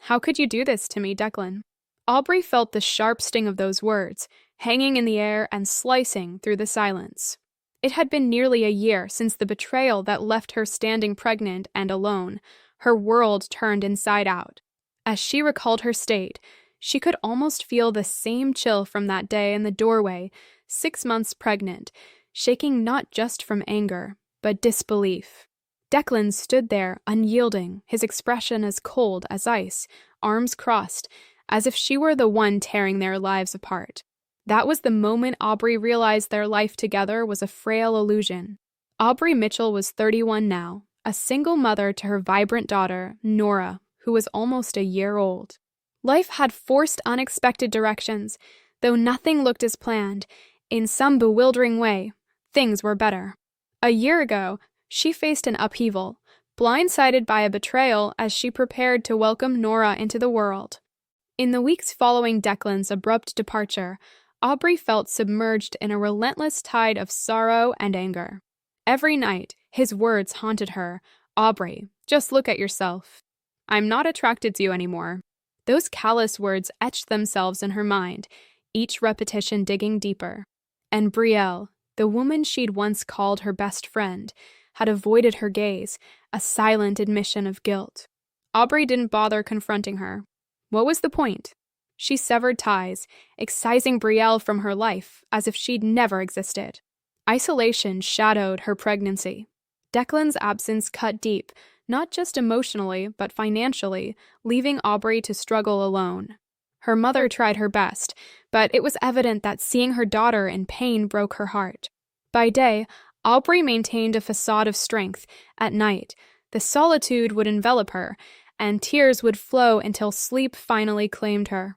How could you do this to me, Declan? Aubrey felt the sharp sting of those words, hanging in the air and slicing through the silence. It had been nearly a year since the betrayal that left her standing pregnant and alone, her world turned inside out. As she recalled her state, she could almost feel the same chill from that day in the doorway, 6 months pregnant, shaking not just from anger, but disbelief. Declan stood there, unyielding, his expression as cold as ice, arms crossed, as if she were the one tearing their lives apart. That was the moment Aubrey realized their life together was a frail illusion. Aubrey Mitchell was 31 now, a single mother to her vibrant daughter, Nora, who was almost a year old. Life had forced unexpected directions. Though nothing looked as planned, in some bewildering way, things were better. A year ago, she faced an upheaval, blindsided by a betrayal as she prepared to welcome Nora into the world. In the weeks following Declan's abrupt departure, Aubrey felt submerged in a relentless tide of sorrow and anger. Every night, his words haunted her. "Aubrey, just look at yourself. I'm not attracted to you anymore." Those callous words etched themselves in her mind, each repetition digging deeper. And Brielle, the woman she'd once called her best friend, had avoided her gaze, a silent admission of guilt. Aubrey didn't bother confronting her. What was the point? She severed ties, excising Brielle from her life as if she'd never existed. Isolation shadowed her pregnancy. Declan's absence cut deep, not just emotionally, but financially, leaving Aubrey to struggle alone. Her mother tried her best, but it was evident that seeing her daughter in pain broke her heart. By day, Aubrey maintained a facade of strength. At night, the solitude would envelop her, and tears would flow until sleep finally claimed her.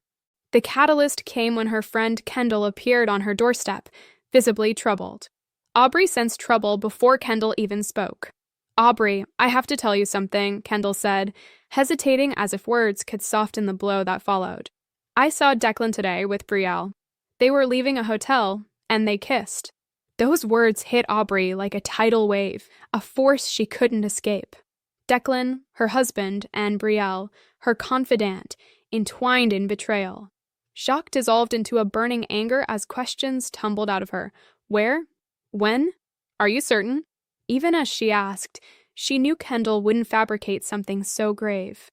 The catalyst came when her friend Kendall appeared on her doorstep, visibly troubled. Aubrey sensed trouble before Kendall even spoke. "Aubrey, I have to tell you something," Kendall said, hesitating as if words could soften the blow that followed. "I saw Declan today with Brielle. They were leaving a hotel, and they kissed." Those words hit Aubrey like a tidal wave, a force she couldn't escape. Declan, her husband, and Brielle, her confidant, entwined in betrayal. Shock dissolved into a burning anger as questions tumbled out of her. Where? When? Are you certain? Even as she asked, she knew Kendall wouldn't fabricate something so grave.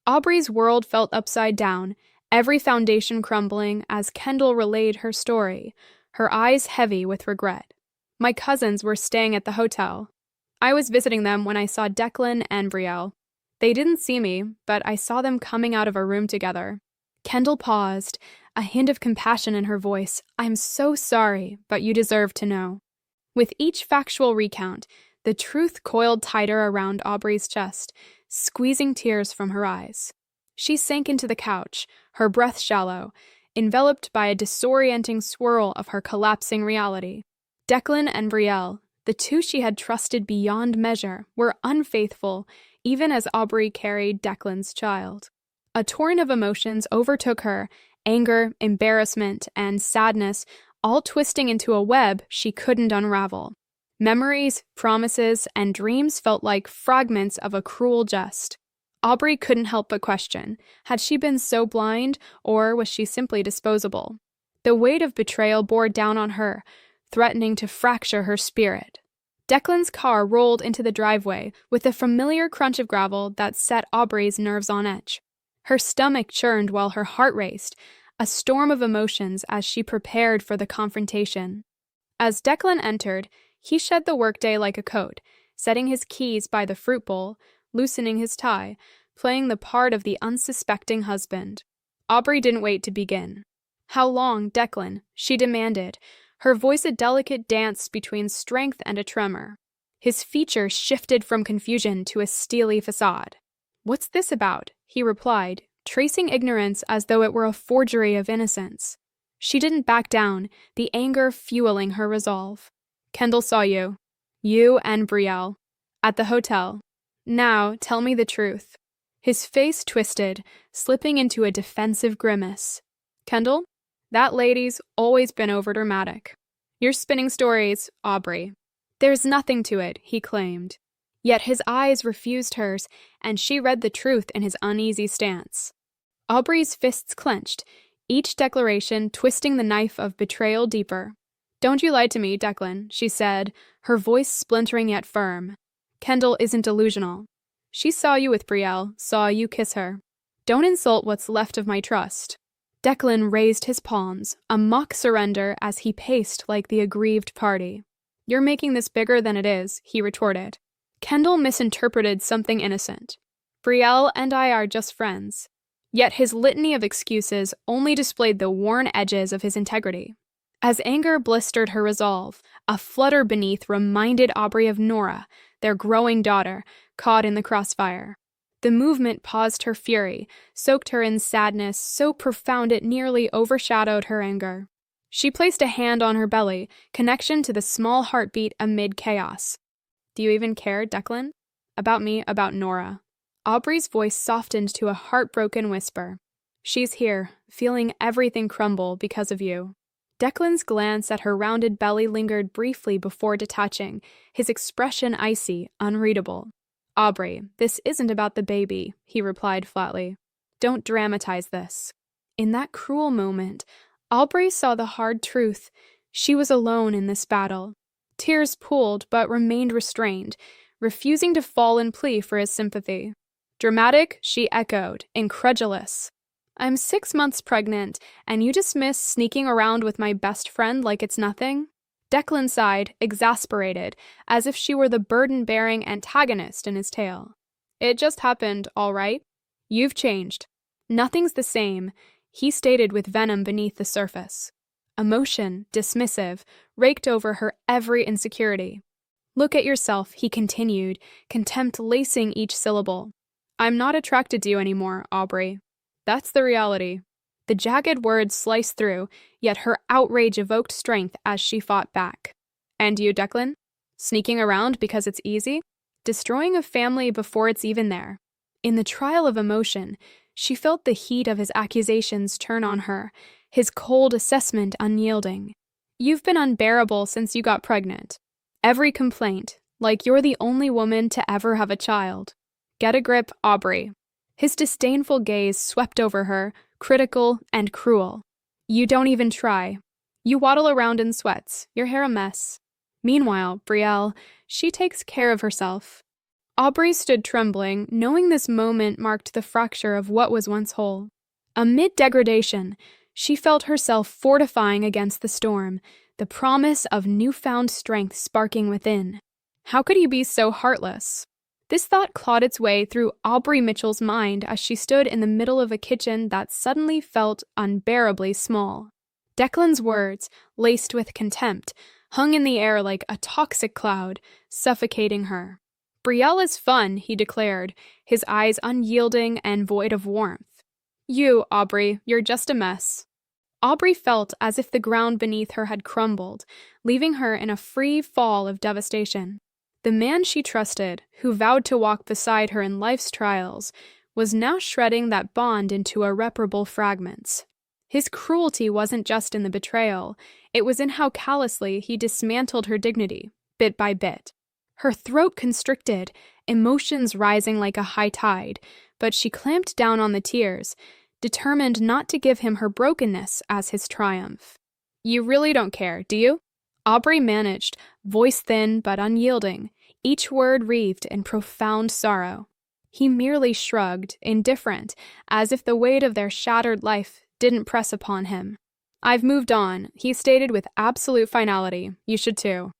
Aubrey's world felt upside down, every foundation crumbling as Kendall relayed her story, her eyes heavy with regret. "My cousins were staying at the hotel. I was visiting them when I saw Declan and Brielle. They didn't see me, but I saw them coming out of a room together." Kendall paused, a hint of compassion in her voice. "I'm so sorry, but you deserve to know." With each factual recount, the truth coiled tighter around Aubrey's chest, squeezing tears from her eyes. She sank into the couch, her breath shallow, enveloped by a disorienting swirl of her collapsing reality. Declan and Brielle, the two she had trusted beyond measure, were unfaithful, even as Aubrey carried Declan's child. A torrent of emotions overtook her, anger, embarrassment, and sadness, all twisting into a web she couldn't unravel. Memories, promises, and dreams felt like fragments of a cruel jest. Aubrey couldn't help but question, had she been so blind, or was she simply disposable? The weight of betrayal bore down on her, threatening to fracture her spirit. Declan's car rolled into the driveway with a familiar crunch of gravel that set Aubrey's nerves on edge. Her stomach churned while her heart raced, a storm of emotions as she prepared for the confrontation. As Declan entered, he shed the workday like a coat, setting his keys by the fruit bowl, loosening his tie, playing the part of the unsuspecting husband. Aubrey didn't wait to begin. "How long, Declan?" she demanded, her voice a delicate dance between strength and a tremor. His features shifted from confusion to a steely facade. "What's this about?" he replied, tracing ignorance as though it were a forgery of innocence. She didn't back down, the anger fueling her resolve. "Kendall saw you. You and Brielle. At the hotel. Now, tell me the truth." His face twisted, slipping into a defensive grimace. "Kendall, that lady's always been overdramatic. You're spinning stories, Aubrey." "There's nothing to it," he claimed. Yet his eyes refused hers, and she read the truth in his uneasy stance. Aubrey's fists clenched, each declaration twisting the knife of betrayal deeper. "Don't you lie to me, Declan," she said, her voice splintering yet firm. "Kendall isn't delusional. She saw you with Brielle, saw you kiss her. Don't insult what's left of my trust." Declan raised his palms, a mock surrender as he paced like the aggrieved party. "You're making this bigger than it is," he retorted. Kendall misinterpreted something innocent. "Brielle and I are just friends." Yet his litany of excuses only displayed the worn edges of his integrity. As anger blistered her resolve, a flutter beneath reminded Aubrey of Nora, their growing daughter, caught in the crossfire. The movement paused her fury, soaked her in sadness so profound it nearly overshadowed her anger. She placed a hand on her belly, connection to the small heartbeat amid chaos. "Do you even care, Declan? About me, about Nora?" Aubrey's voice softened to a heartbroken whisper. "She's here, feeling everything crumble because of you." Declan's glance at her rounded belly lingered briefly before detaching, his expression icy, unreadable. "Aubrey, this isn't about the baby," he replied flatly. "Don't dramatize this." In that cruel moment, Aubrey saw the hard truth. She was alone in this battle. Tears pooled but remained restrained, refusing to fall in plea for his sympathy. "Dramatic?" she echoed, incredulous. "I'm 6 months pregnant, and you dismiss sneaking around with my best friend like it's nothing?" Declan sighed, exasperated, as if she were the burden-bearing antagonist in his tale. "It just happened, all right. You've changed. Nothing's the same," he stated with venom beneath the surface. Emotion, dismissive, raked over her every insecurity. "Look at yourself," he continued, contempt lacing each syllable. "I'm not attracted to you anymore, Aubrey. That's the reality." The jagged words sliced through, yet her outrage evoked strength as she fought back. "And you, Declan? Sneaking around because it's easy? Destroying a family before it's even there?" In the trial of emotion, she felt the heat of his accusations turn on her, his cold assessment unyielding. "You've been unbearable since you got pregnant. Every complaint, like you're the only woman to ever have a child. Get a grip, Aubrey." His disdainful gaze swept over her, critical and cruel. "You don't even try. You waddle around in sweats, your hair a mess. Meanwhile, Brielle, she takes care of herself." Aubrey stood trembling, knowing this moment marked the fracture of what was once whole. Amid degradation, she felt herself fortifying against the storm, the promise of newfound strength sparking within. How could he be so heartless? This thought clawed its way through Aubrey Mitchell's mind as she stood in the middle of a kitchen that suddenly felt unbearably small. Declan's words, laced with contempt, hung in the air like a toxic cloud, suffocating her. "Brielle is fun," he declared, his eyes unyielding and void of warmth. "You, Aubrey, you're just a mess." Aubrey felt as if the ground beneath her had crumbled, leaving her in a free fall of devastation. The man she trusted, who vowed to walk beside her in life's trials, was now shredding that bond into irreparable fragments. His cruelty wasn't just in the betrayal, it was in how callously he dismantled her dignity, bit by bit. Her throat constricted, emotions rising like a high tide, but she clamped down on the tears, determined not to give him her brokenness as his triumph. "You really don't care, do you?" Aubrey managed, voice thin but unyielding, each word wreathed in profound sorrow. He merely shrugged, indifferent, as if the weight of their shattered life didn't press upon him. "I've moved on," he stated with absolute finality. "You should too."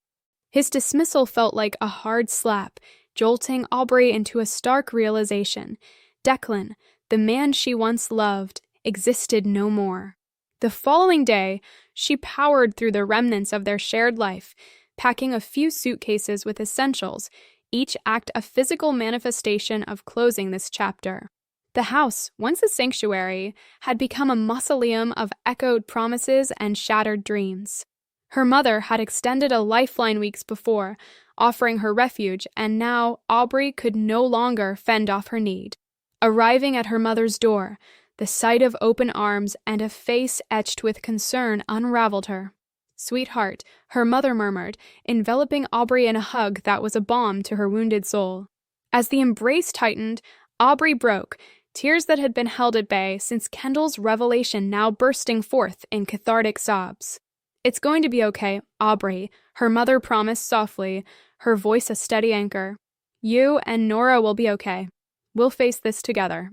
His dismissal felt like a hard slap, jolting Aubrey into a stark realization. Declan, the man she once loved, existed no more. The following day, she powered through the remnants of their shared life, packing a few suitcases with essentials, each act a physical manifestation of closing this chapter. The house, once a sanctuary, had become a mausoleum of echoed promises and shattered dreams. Her mother had extended a lifeline weeks before, offering her refuge, and now Aubrey could no longer fend off her need. Arriving at her mother's door, the sight of open arms and a face etched with concern unraveled her. "Sweetheart," her mother murmured, enveloping Aubrey in a hug that was a balm to her wounded soul. As the embrace tightened, Aubrey broke, tears that had been held at bay since Kendall's revelation now bursting forth in cathartic sobs. "It's going to be okay, Aubrey," her mother promised softly, her voice a steady anchor. "You and Nora will be okay. We'll face this together."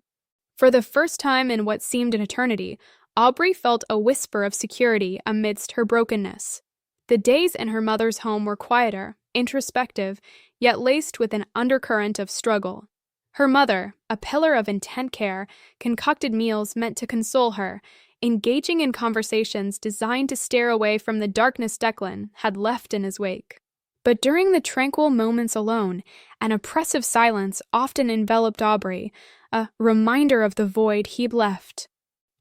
For the first time in what seemed an eternity, Aubrey felt a whisper of security amidst her brokenness. The days in her mother's home were quieter, introspective, yet laced with an undercurrent of struggle. Her mother, a pillar of intent care, concocted meals meant to console her, engaging in conversations designed to steer away from the darkness Declan had left in his wake. But during the tranquil moments alone, an oppressive silence often enveloped Aubrey, a reminder of the void he'd left.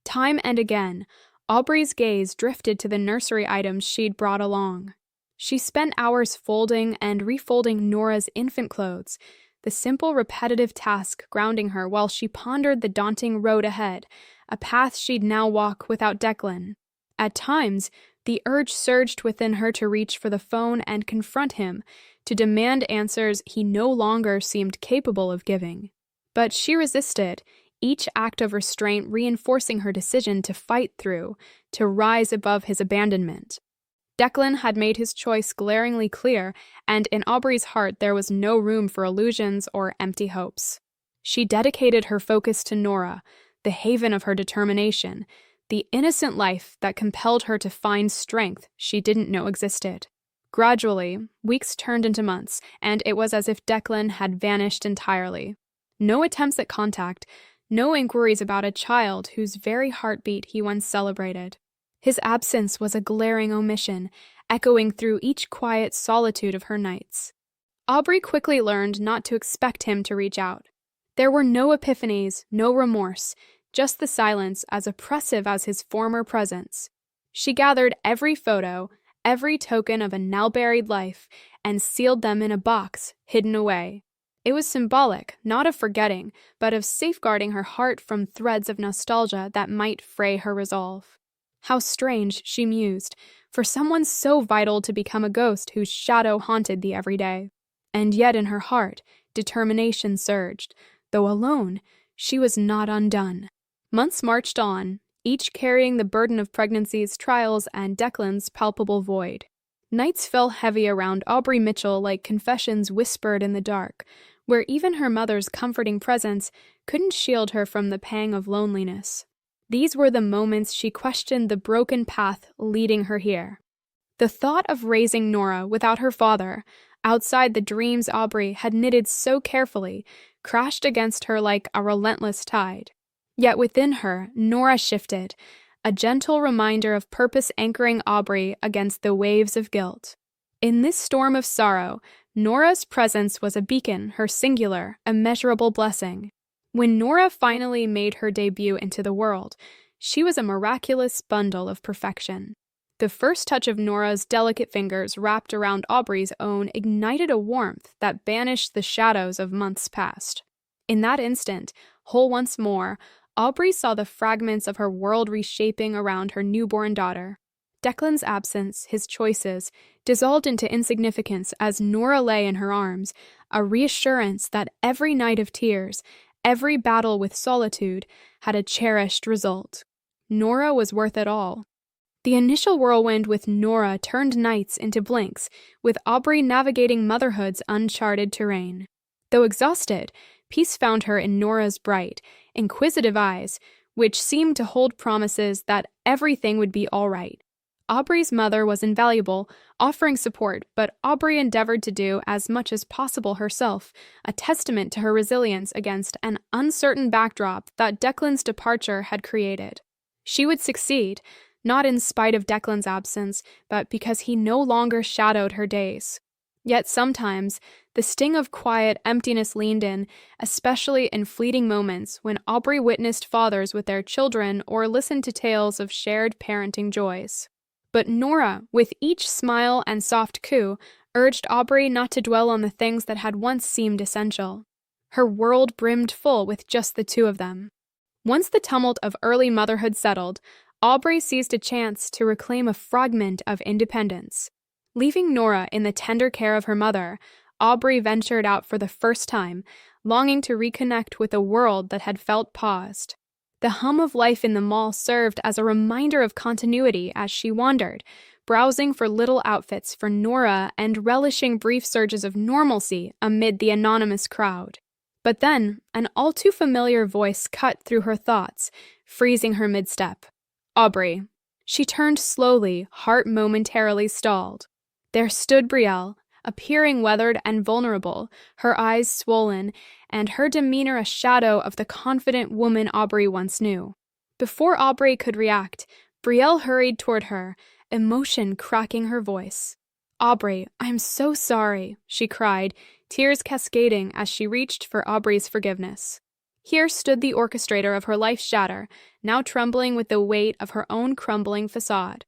Time and again, Aubrey's gaze drifted to the nursery items she'd brought along. She spent hours folding and refolding Nora's infant clothes, the simple repetitive task grounding her while she pondered the daunting road ahead, a path she'd now walk without Declan. At times, the urge surged within her to reach for the phone and confront him, to demand answers he no longer seemed capable of giving. But she resisted, each act of restraint reinforcing her decision to fight through, to rise above his abandonment. Declan had made his choice glaringly clear, and in Aubrey's heart there was no room for illusions or empty hopes. She dedicated her focus to Nora, the haven of her determination, the innocent life that compelled her to find strength she didn't know existed. Gradually, weeks turned into months, and it was as if Declan had vanished entirely. No attempts at contact, no inquiries about a child whose very heartbeat he once celebrated. His absence was a glaring omission, echoing through each quiet solitude of her nights. Aubrey quickly learned not to expect him to reach out. There were no epiphanies, no remorse, just the silence as oppressive as his former presence. She gathered every photo, every token of a now-buried life, and sealed them in a box, hidden away. It was symbolic, not of forgetting, but of safeguarding her heart from threads of nostalgia that might fray her resolve. How strange, she mused, for someone so vital to become a ghost whose shadow haunted the everyday. And yet in her heart, determination surged. Though alone, she was not undone. Months marched on, each carrying the burden of pregnancy's trials and Declan's palpable void. Nights fell heavy around Aubrey Mitchell like confessions whispered in the dark, where even her mother's comforting presence couldn't shield her from the pang of loneliness. These were the moments she questioned the broken path leading her here. The thought of raising Nora without her father, outside the dreams Aubrey had knitted so carefully, crashed against her like a relentless tide. Yet within her, Nora shifted, a gentle reminder of purpose anchoring Aubrey against the waves of guilt. In this storm of sorrow, Nora's presence was a beacon, her singular, immeasurable blessing. When Nora finally made her debut into the world, she was a miraculous bundle of perfection. The first touch of Nora's delicate fingers wrapped around Aubrey's own ignited a warmth that banished the shadows of months past. In that instant, whole once more, Aubrey saw the fragments of her world reshaping around her newborn daughter. Declan's absence, his choices, dissolved into insignificance as Nora lay in her arms, a reassurance that every night of tears, every battle with solitude, had a cherished result. Nora was worth it all. The initial whirlwind with Nora turned nights into blinks, with Aubrey navigating motherhood's uncharted terrain. Though exhausted, peace found her in Nora's bright, inquisitive eyes, which seemed to hold promises that everything would be all right. Aubrey's mother was invaluable, offering support, but Aubrey endeavored to do as much as possible herself, a testament to her resilience against an uncertain backdrop that Declan's departure had created. She would succeed, not in spite of Declan's absence, but because he no longer shadowed her days. Yet sometimes, the sting of quiet emptiness leaned in, especially in fleeting moments when Aubrey witnessed fathers with their children or listened to tales of shared parenting joys. But Nora, with each smile and soft coo, urged Aubrey not to dwell on the things that had once seemed essential. Her world brimmed full with just the two of them. Once the tumult of early motherhood settled, Aubrey seized a chance to reclaim a fragment of independence. Leaving Nora in the tender care of her mother, Aubrey ventured out for the first time, longing to reconnect with a world that had felt paused. The hum of life in the mall served as a reminder of continuity as she wandered, browsing for little outfits for Nora and relishing brief surges of normalcy amid the anonymous crowd. But then, an all too familiar voice cut through her thoughts, freezing her mid-step. Aubrey. She turned slowly, heart momentarily stalled. There stood Brielle, appearing weathered and vulnerable, her eyes swollen, and her demeanor a shadow of the confident woman Aubrey once knew. Before Aubrey could react, Brielle hurried toward her, emotion cracking her voice. Aubrey, I'm so sorry, she cried, tears cascading as she reached for Aubrey's forgiveness. Here stood the orchestrator of her life's shatter, now trembling with the weight of her own crumbling facade.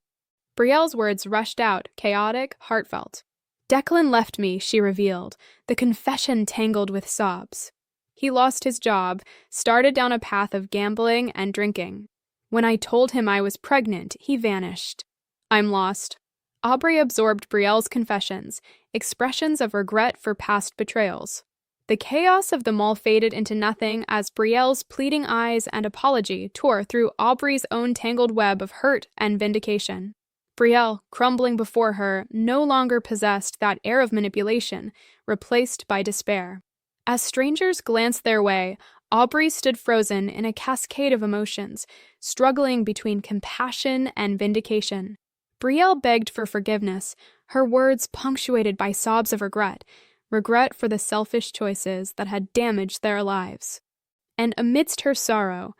Brielle's words rushed out, chaotic, heartfelt. Declan left me, she revealed, the confession tangled with sobs. He lost his job, started down a path of gambling and drinking. When I told him I was pregnant, he vanished. I'm lost. Aubrey absorbed Brielle's confessions, expressions of regret for past betrayals. The chaos of the mall faded into nothing as Brielle's pleading eyes and apology tore through Aubrey's own tangled web of hurt and vindication. Brielle, crumbling before her, no longer possessed that air of manipulation, replaced by despair. As strangers glanced their way, Aubrey stood frozen in a cascade of emotions, struggling between compassion and vindication. Brielle begged for forgiveness, her words punctuated by sobs of regret for the selfish choices that had damaged their lives. And amidst her sorrow,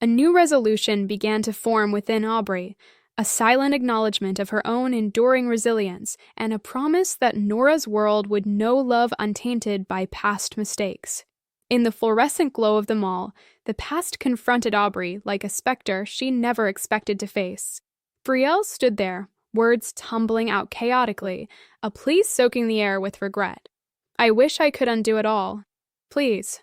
a new resolution began to form within Aubrey, a silent acknowledgement of her own enduring resilience and a promise that Nora's world would know love untainted by past mistakes. In the fluorescent glow of the mall, the past confronted Aubrey like a specter she never expected to face. Brielle stood there, words tumbling out chaotically, a plea soaking the air with regret. I wish I could undo it all. Please.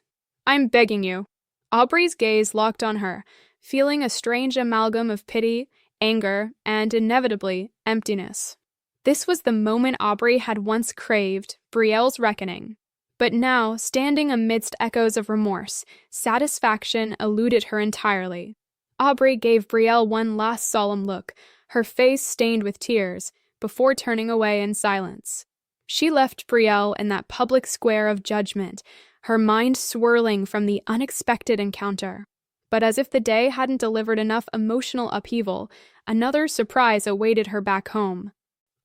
I'm begging you. Aubrey's gaze locked on her, feeling a strange amalgam of pity, anger, and, inevitably, emptiness. This was the moment Aubrey had once craved, Brielle's reckoning. But now, standing amidst echoes of remorse, satisfaction eluded her entirely. Aubrey gave Brielle one last solemn look, her face stained with tears, before turning away in silence. She left Brielle in that public square of judgment, her mind swirling from the unexpected encounter. But as if the day hadn't delivered enough emotional upheaval, another surprise awaited her back home.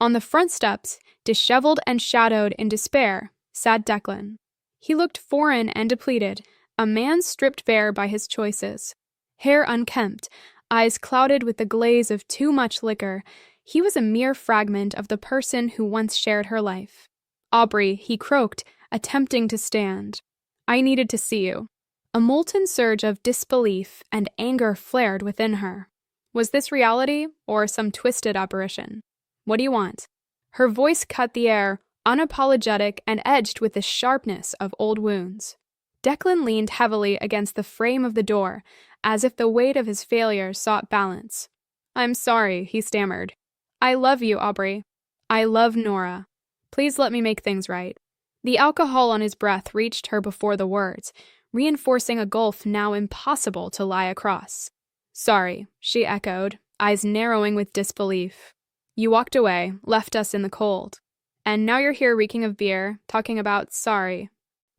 On the front steps, disheveled and shadowed in despair, sat Declan. He looked foreign and depleted, a man stripped bare by his choices. Hair unkempt, eyes clouded with the glaze of too much liquor, he was a mere fragment of the person who once shared her life. Aubrey, he croaked, attempting to stand. I needed to see you. A molten surge of disbelief and anger flared within her. Was this reality or some twisted apparition? What do you want? Her voice cut the air, unapologetic and edged with the sharpness of old wounds. Declan leaned heavily against the frame of the door, as if the weight of his failure sought balance. I'm sorry, he stammered. I love you, Aubrey. I love Nora. Please let me make things right. The alcohol on his breath reached her before the words, reinforcing a gulf now impossible to lie across. Sorry, she echoed, eyes narrowing with disbelief. You walked away, left us in the cold. And now you're here reeking of beer, talking about sorry.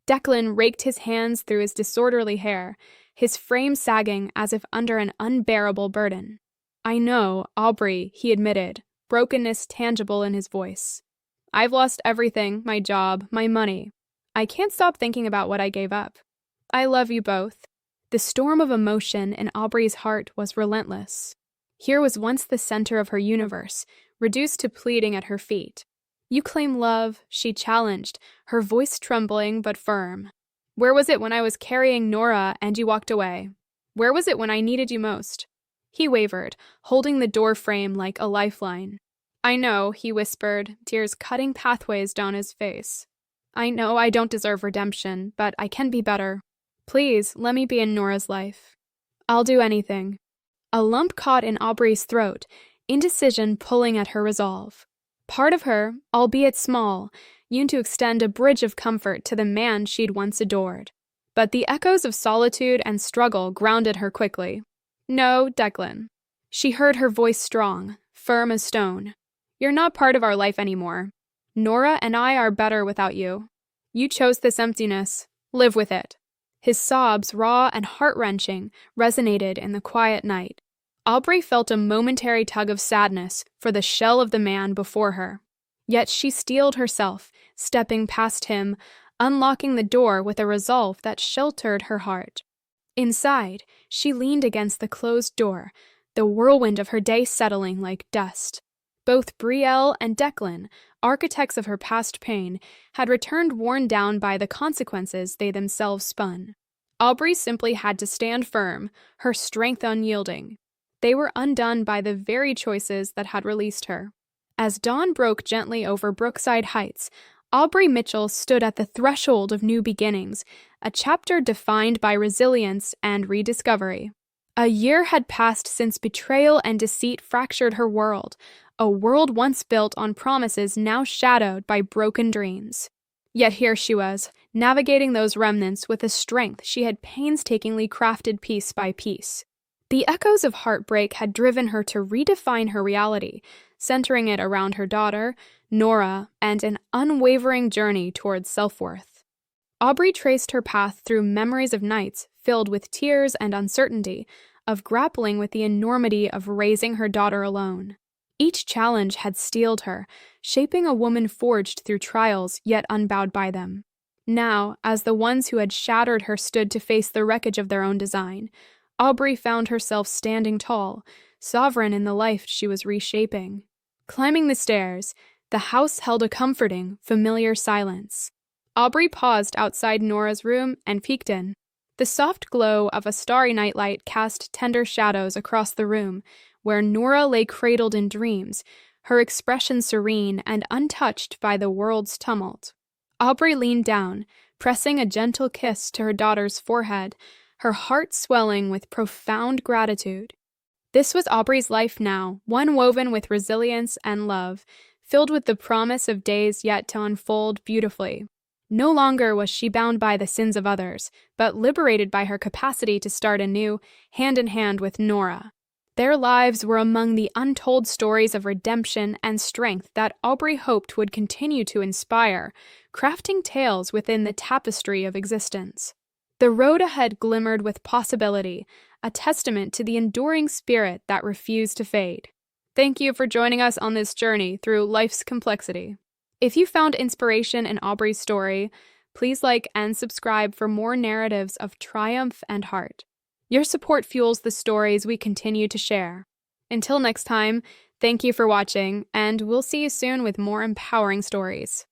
Declan raked his hands through his disorderly hair, his frame sagging as if under an unbearable burden. I know, Aubrey, he admitted, brokenness tangible in his voice. I've lost everything, my job, my money. I can't stop thinking about what I gave up. I love you both. The storm of emotion in Aubrey's heart was relentless. Here was once the center of her universe, reduced to pleading at her feet. You claim love, she challenged, her voice trembling but firm. Where was it when I was carrying Nora and you walked away? Where was it when I needed you most? He wavered, holding the door frame like a lifeline. I know, he whispered, tears cutting pathways down his face. I know I don't deserve redemption, but I can be better. Please, let me be in Nora's life. I'll do anything. A lump caught in Aubrey's throat, indecision pulling at her resolve. Part of her, albeit small, yearned to extend a bridge of comfort to the man she'd once adored. but the echoes of solitude and struggle grounded her quickly. "No, Declan." She heard her voice strong, firm as stone. "You're not part of our life anymore. Nora and I are better without you. You chose this emptiness. Live with it." His sobs, raw and heart-wrenching, resonated in the quiet night. Aubrey felt a momentary tug of sadness for the shell of the man before her. Yet she steeled herself, stepping past him, unlocking the door with a resolve that sheltered her heart. Inside, she leaned against the closed door, the whirlwind of her day settling like dust. Both Brielle and Declan, architects of her past pain, had returned worn down by the consequences they themselves spun. Aubrey simply had to stand firm, her strength unyielding. They were undone by the very choices that had released her. As dawn broke gently over Brookside Heights, Aubrey Mitchell stood at the threshold of new beginnings, a chapter defined by resilience and rediscovery. A year had passed since betrayal and deceit fractured her world, a world once built on promises now shadowed by broken dreams. Yet here she was, navigating those remnants with a strength she had painstakingly crafted piece by piece. The echoes of heartbreak had driven her to redefine her reality, centering it around her daughter, Nora, and an unwavering journey towards self-worth. Aubrey traced her path through memories of nights filled with tears and uncertainty, of grappling with the enormity of raising her daughter alone. Each challenge had steeled her, shaping a woman forged through trials yet unbowed by them. Now, as the ones who had shattered her stood to face the wreckage of their own design, Aubrey found herself standing tall, sovereign in the life she was reshaping. Climbing the stairs, the house held a comforting, familiar silence. Aubrey paused outside Nora's room and peeked in. The soft glow of a starry nightlight cast tender shadows across the room, where Nora lay cradled in dreams, her expression serene and untouched by the world's tumult. Aubrey leaned down, pressing a gentle kiss to her daughter's forehead, her heart swelling with profound gratitude. This was Aubrey's life now, one woven with resilience and love, filled with the promise of days yet to unfold beautifully. No longer was she bound by the sins of others, but liberated by her capacity to start anew, hand in hand with Nora. Their lives were among the untold stories of redemption and strength that Aubrey hoped would continue to inspire, crafting tales within the tapestry of existence. The road ahead glimmered with possibility, a testament to the enduring spirit that refused to fade. Thank you for joining us on this journey through life's complexity. If you found inspiration in Aubrey's story, please like and subscribe for more narratives of triumph and heart. Your support fuels the stories we continue to share. Until next time, thank you for watching, and we'll see you soon with more empowering stories.